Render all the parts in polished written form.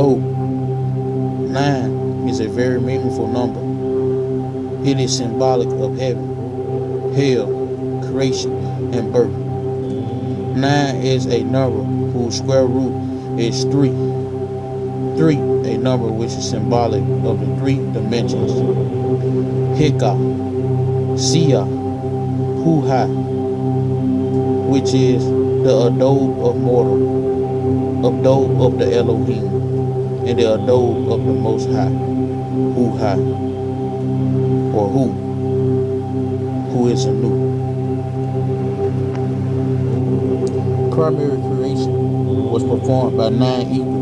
Below, 9 is a very meaningful number. It is symbolic of heaven, hell, creation, and birth. 9 is a number whose square root is 3. 3, a number which is symbolic of the 3 dimensions. Hika, Sia, Huha, which is the abode of mortal, abode of the Elohim, and the abode of the Most High, Huha, or who is Anu. Primary creation was performed by 9 ether,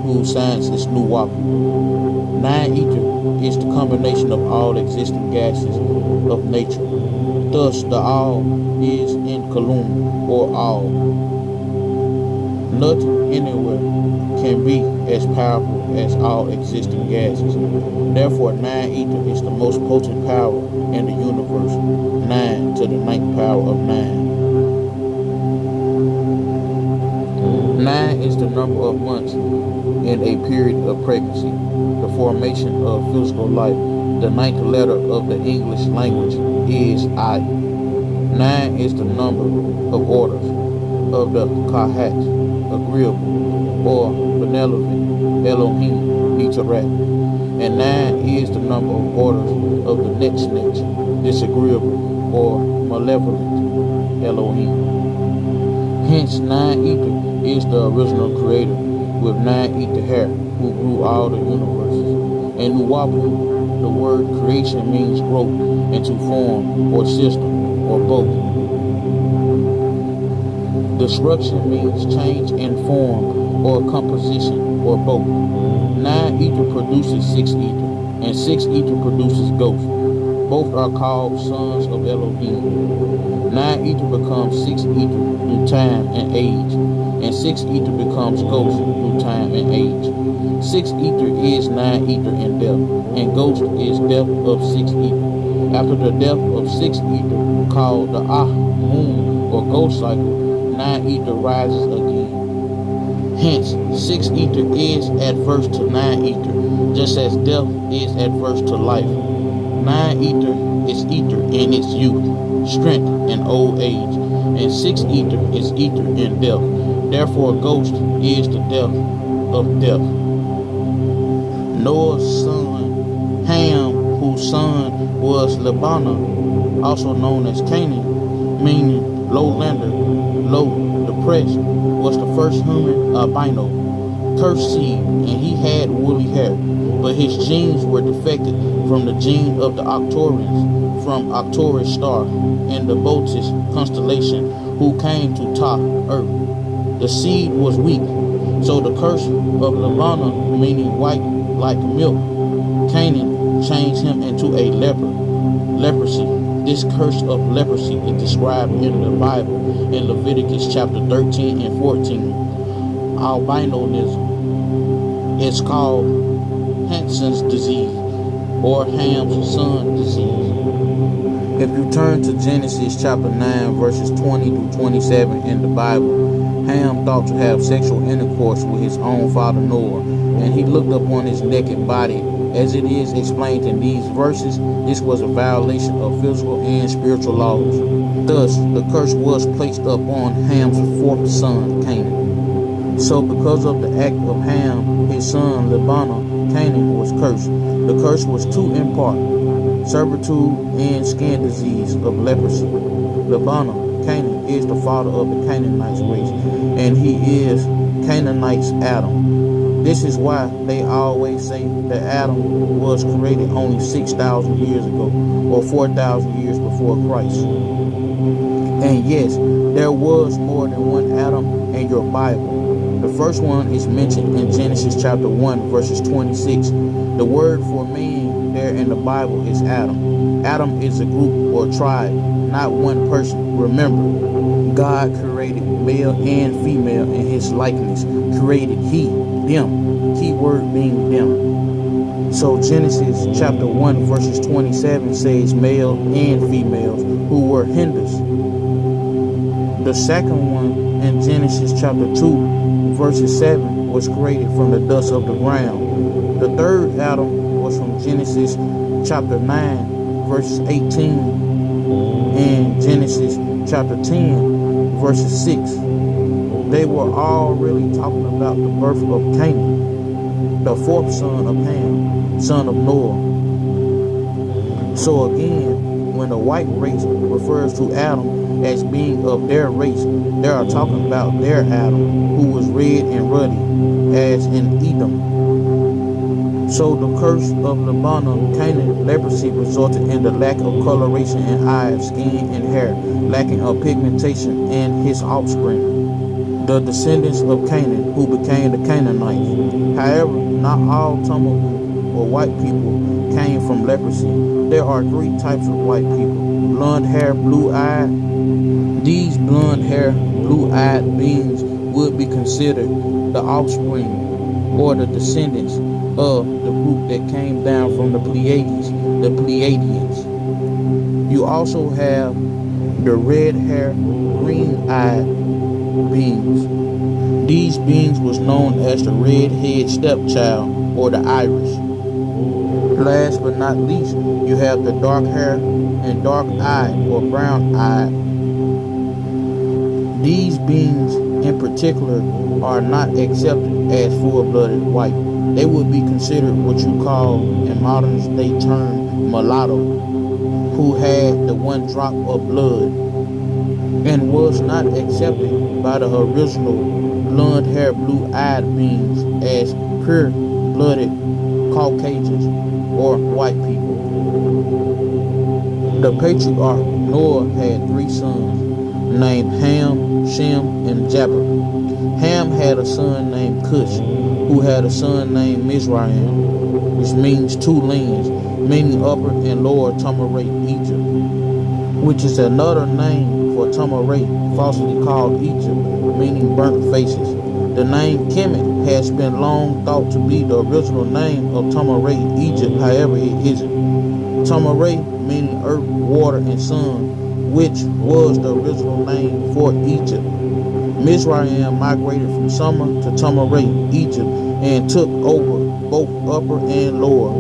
whose science is Nuwaupu. 9 ether is the combination of all existing gases of nature. Thus, the all is in Kalum, or all. Nothing anywhere can be as powerful as all existing gases. Therefore, 9 ether is the most potent power in the universe. 9 to the 9th power of 9. 9 is the number of months in a period of pregnancy, the formation of physical life. The 9th letter of the English language is I. 9 is the number of orders of the Kahat, agreeable, or benevolent, Elohim, Nitarat. And 9 is the number of orders of the Netznetz, disagreeable, or malevolent, Elohim. Hence, 9 ether is the original creator with 9 ether hair who grew all the universes. And Nuwaupu, the word creation means growth into form or system or both. Destruction means change in form or composition or both. 9 ether produces 6 ether, and 6 ether produces ghosts. Both are called sons of Elohim. 9 ether becomes 6 ether through time and age, and 6 ether becomes ghost through time and age. 6 ether is 9 ether in death, and ghost is death of 6 ether. After the death of 6 ether, called the moon or ghost cycle, 9 ether rises again. Hence, 6 ether is adverse to 9 ether, just as death is adverse to life. 9 ether is ether in its youth, strength, and old age, and 6 ether is ether in death. Therefore, ghost is the death of death. Noah's son, Ham, whose son was Lebanon, also known as Canaan, meaning lowlander, low, depressed, was the first human albino, cursed seed, and he had woolly hair, but his genes were defected from the gene of the Arcturians, from Arcturus star, in the Bootes constellation, who came to Ta, earth. The seed was weak, so the curse of Lebanon, meaning white like milk, Canaan changed him into a leprosy. This curse of leprosy is described in the Bible in Leviticus chapter 13 and 14. Albinoism is called Hansen's disease or Ham's son disease. If you turn to Genesis chapter 9 verses 20 through 27 in the Bible, Ham thought to have sexual intercourse with his own father Noah, and he looked upon his naked body. As it is explained in these verses, this was a violation of physical and spiritual laws. Thus, the curse was placed upon Ham's fourth son, Canaan. So because of the act of Ham, his son Lebanon, Canaan was cursed. The curse was two in part: servitude and skin disease of leprosy. Lebanon, Canaan, is the father of the Canaanites race, and he is Canaanites' Adam. This is why they always say that Adam was created only 6,000 years ago, or 4,000 years before Christ. And yes, there was more than one Adam in your Bible. The first one is mentioned in Genesis chapter 1, verses 26. The word for man there in the Bible is Adam. Adam is a group or tribe, not one person. Remember, God created male and female in his likeness. Created he, them. Key word being them. So Genesis chapter 1 verses 27 says male and females who were Hindus. The second one in Genesis chapter 2 verses 7, was created from the dust of the ground. The third Adam was from Genesis chapter 9, verses 18, and Genesis chapter 10, verses 6. They were all really talking about the birth of Canaan, the fourth son of Ham, son of Noah. So again, when the white race refers to Adam as being of their race, they are talking about their Adam, who was red and ruddy, as in Edom. So the curse of Lebanon, Canaan, leprosy resulted in the lack of coloration in eyes, skin, and hair, lacking of pigmentation in his offspring, the descendants of Canaan, who became the Canaanites. However, not all Nuwaupu or white people came from leprosy. There are three types of white people: blonde hair, blue-eyed. These blonde hair, blue-eyed beings would be considered the offspring or the descendants of the group that came down from the Pleiades, the Pleiadians. You also have the red hair, green-eyed beings. These beings was known as the red-head stepchild or the Irish. Last but not least, you have the dark hair and dark-eyed or brown-eyed. These beings in particular are not accepted as full-blooded white. They would be considered what you call, in modern day term, mulatto, who had the one drop of blood and was not accepted by the original blonde hair, blue-eyed beings as pure-blooded Caucasians or white people. The patriarch Noah had three sons named Ham, Shem, and Japheth. Ham had a son named Cush, who had a son named Mizraim, which means two lands, meaning upper and lower Tamaray, Egypt, which is another name for Tamaray, falsely called Egypt, meaning burnt faces. The name Kemet has been long thought to be the original name of Tamaray, Egypt, however it isn't. Tamaray, meaning earth, water, and sun, which was the original name for Egypt. Mizraim migrated from Sumer to Tamaray, Egypt, and took over both upper and lower,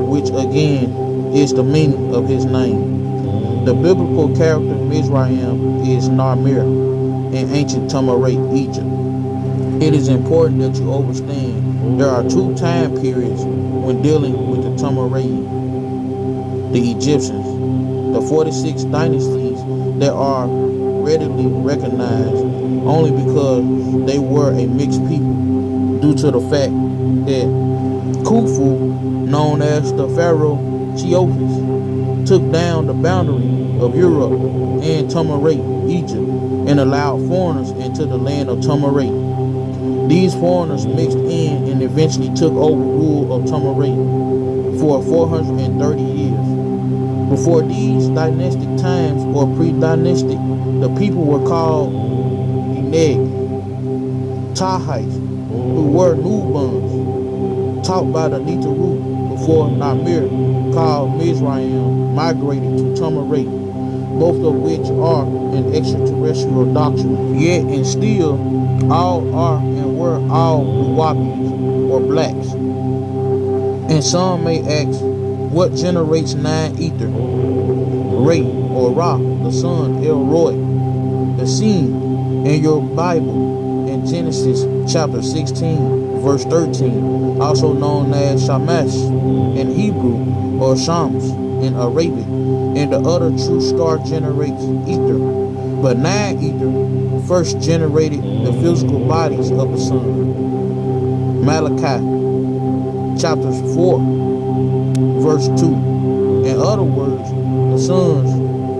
which again is the meaning of his name. The biblical character Mizraim is Narmer in ancient Tamaray, Egypt. It is important that you understand there are two time periods when dealing with the Tamaray, the Egyptians. The 46 dynasties that are readily recognized only because they were a mixed people due to the fact that Khufu, known as the Pharaoh Cheophas, took down the boundary of Europe and Tamaray, Egypt, and allowed foreigners into the land of Tamaray. These foreigners mixed in and eventually took over rule of Tamaray for 430 years. Before these dynastic times or pre-dynastic, the people were called Eneg, Tahites, who were Nubians, taught by the Nitaru before Narmer, called Mizraim, migrated to Tamaray, both of which are an extraterrestrial doctrine. Yet and still, all are and were all Nuwapians or blacks. And some may ask, what generates nine ether? Ray or Ra, the son, El Roy, the seed in your Bible in Genesis chapter 16, verse 13, also known as Shamash in Hebrew or Shams in Arabic, and the other true star generates ether. But nine ether first generated the physical bodies of the sun. Malachi chapter 4, verse 2. In other words, the suns,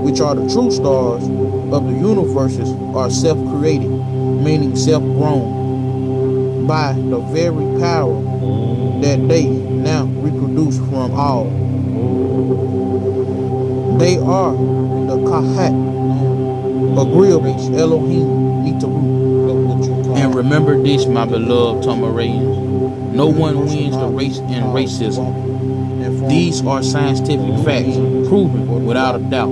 which are the true stars of the universes, are self-created, meaning self-grown, by the very power that they now reproduce from all. They are the Kahat, agreeable Elohim, Nitaru. And remember this, my beloved Tamarayans. No one wins the race in racism. These are scientific facts, proven without a doubt.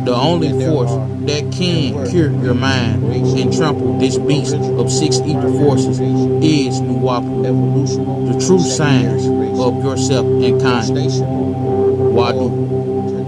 The only force that can cure your mind and trample this beast of 6 ether forces is Nuwaupu, the true science of yourself and kind. Wadu.